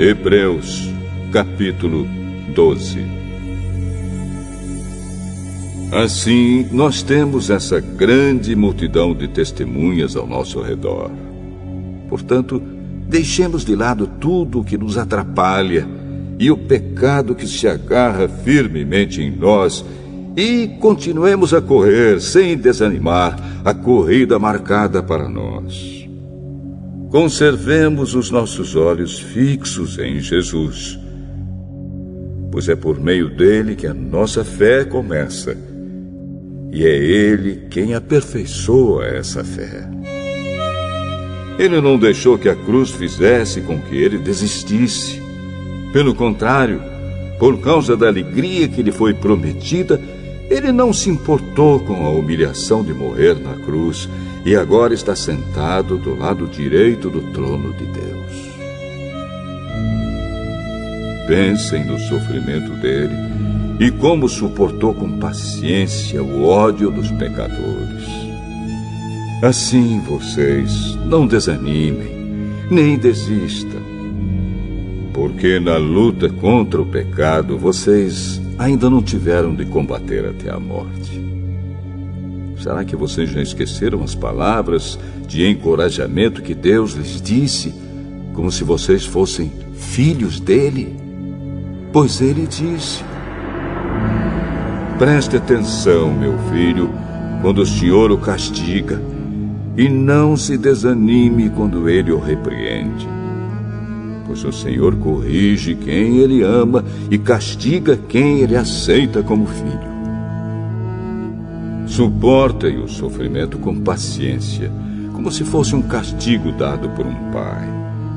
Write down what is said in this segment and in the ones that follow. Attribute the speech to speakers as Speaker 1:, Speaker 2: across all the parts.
Speaker 1: Hebreus, capítulo 12. Assim, nós temos essa grande multidão de testemunhas ao nosso redor. Portanto, deixemos de lado tudo o que nos atrapalha e o pecado que se agarra firmemente em nós e continuemos a correr sem desanimar a corrida marcada para nós. Conservemos os nossos olhos fixos em Jesus, pois é por meio dele que a nossa fé começa, e é ele quem aperfeiçoa essa fé. Ele não deixou que a cruz fizesse com que ele desistisse. Pelo contrário, por causa da alegria que lhe foi prometida, ele não se importou com a humilhação de morrer na cruz e agora está sentado do lado direito do trono de Deus. Pensem no sofrimento dele e como suportou com paciência o ódio dos pecadores. Assim vocês não desanimem, nem desistam, porque na luta contra o pecado vocês ainda não tiveram de combater até a morte. Será que vocês já esqueceram as palavras de encorajamento que Deus lhes disse, como se vocês fossem filhos dele? Pois ele disse: preste atenção, meu filho, quando o Senhor o castiga, e não se desanime quando ele o repreende. Pois o Senhor corrige quem ele ama e castiga quem ele aceita como filho. Suportem o sofrimento com paciência, como se fosse um castigo dado por um pai,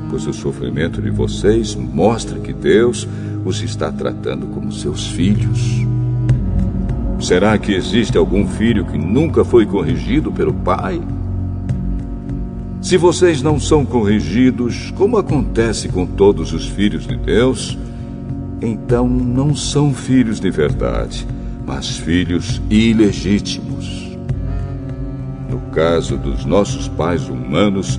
Speaker 1: pois o sofrimento de vocês mostra que Deus os está tratando como seus filhos. Será que existe algum filho que nunca foi corrigido pelo pai? Se vocês não são corrigidos, como acontece com todos os filhos de Deus, então não são filhos de verdade, mas filhos ilegítimos. No caso dos nossos pais humanos,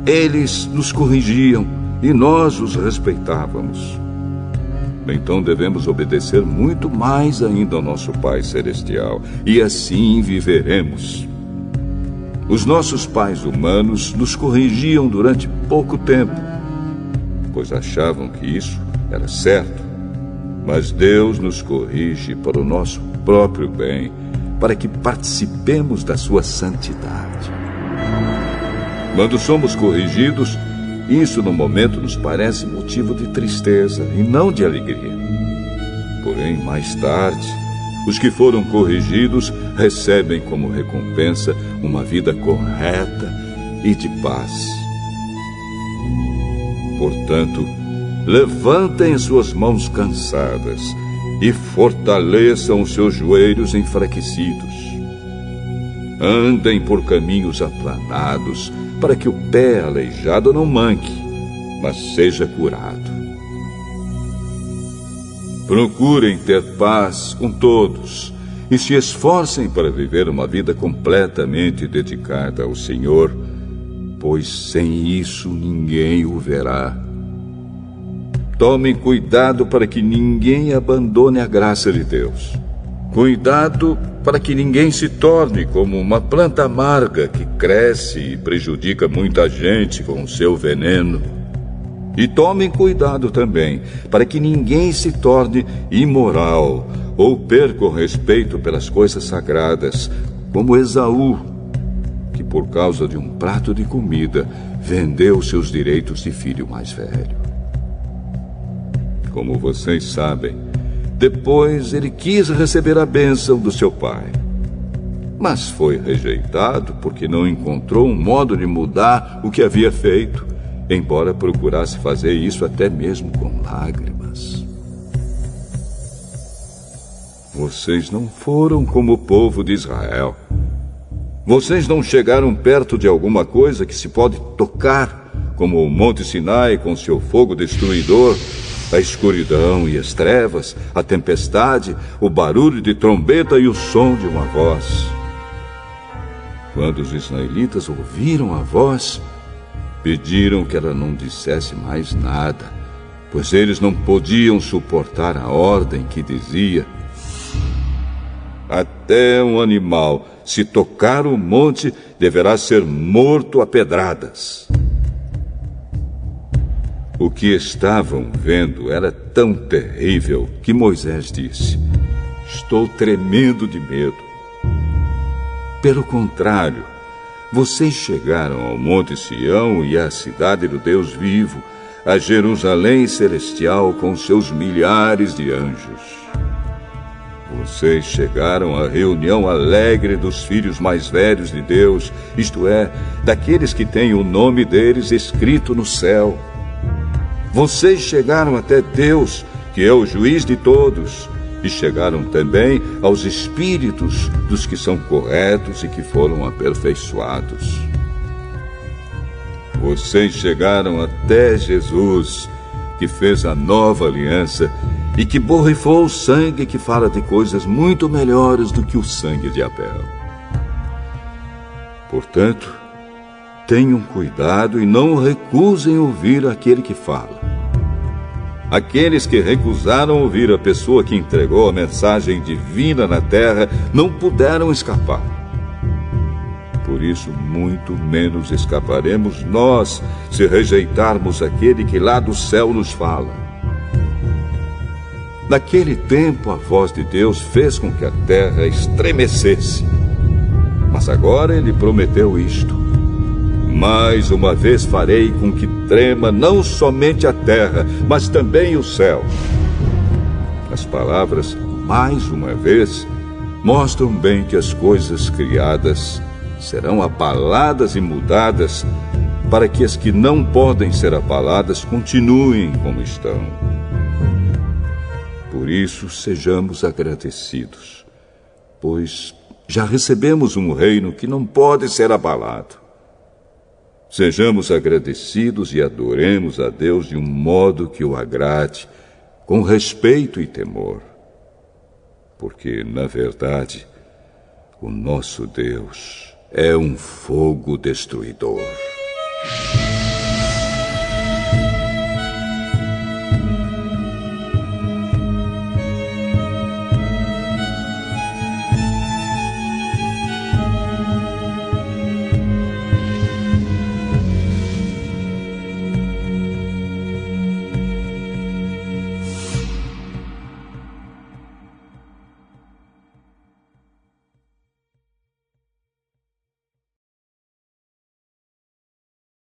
Speaker 1: eles nos corrigiam e nós os respeitávamos. Então devemos obedecer muito mais ainda ao nosso Pai Celestial, e assim viveremos. Os nossos pais humanos nos corrigiam durante pouco tempo, pois achavam que isso era certo. Mas Deus nos corrige para o nosso próprio bem, para que participemos da sua santidade. Quando somos corrigidos, isso no momento nos parece motivo de tristeza e não de alegria. Porém, mais tarde, os que foram corrigidos recebem como recompensa uma vida correta e de paz. Portanto, levantem suas mãos cansadas e fortaleçam os seus joelhos enfraquecidos. Andem por caminhos aplanados, para que o pé aleijado não manque, mas seja curado. Procurem ter paz com todos e se esforcem para viver uma vida completamente dedicada ao Senhor, pois sem isso ninguém o verá. Tomem cuidado para que ninguém abandone a graça de Deus. Cuidado para que ninguém se torne como uma planta amarga que cresce e prejudica muita gente com o seu veneno. E tomem cuidado também para que ninguém se torne imoral ou perca o respeito pelas coisas sagradas, como Esaú, que por causa de um prato de comida vendeu seus direitos de filho mais velho. Como vocês sabem, depois ele quis receber a bênção do seu pai, mas foi rejeitado porque não encontrou um modo de mudar o que havia feito, embora procurasse fazer isso até mesmo com lágrimas. Vocês não foram como o povo de Israel. Vocês não chegaram perto de alguma coisa que se pode tocar, como o Monte Sinai com seu fogo destruidor, a escuridão e as trevas, a tempestade, o barulho de trombeta e o som de uma voz. Quando os israelitas ouviram a voz, pediram que ela não dissesse mais nada pois eles não podiam suportar a ordem que dizia: até um animal, se tocar o monte, deverá ser morto a pedradas. O que estavam vendo era tão terrível que Moisés disse: estou tremendo de medo. Pelo contrário, vocês chegaram ao Monte Sião e à cidade do Deus vivo, a Jerusalém celestial com seus milhares de anjos. Vocês chegaram à reunião alegre dos filhos mais velhos de Deus, isto é, daqueles que têm o nome deles escrito no céu. Vocês chegaram até Deus, que é o juiz de todos, e chegaram também aos espíritos dos que são corretos e que foram aperfeiçoados. Vocês chegaram até Jesus, que fez a nova aliança e que borrifou o sangue que fala de coisas muito melhores do que o sangue de Abel. Portanto, tenham cuidado e não recusem ouvir aquele que fala. Aqueles que recusaram ouvir a pessoa que entregou a mensagem divina na terra não puderam escapar. Por isso, muito menos escaparemos nós se rejeitarmos aquele que lá do céu nos fala. Naquele tempo, a voz de Deus fez com que a terra estremecesse. Mas agora ele prometeu isto: mais uma vez farei com que trema não somente a terra, mas também o céu. As palavras "mais uma vez" mostram bem que as coisas criadas serão abaladas e mudadas, para que as que não podem ser abaladas continuem como estão. Por isso, sejamos agradecidos, pois já recebemos um reino que não pode ser abalado. Sejamos agradecidos e adoremos a Deus de um modo que o agrade, com respeito e temor. Porque, na verdade, o nosso Deus é um fogo destruidor.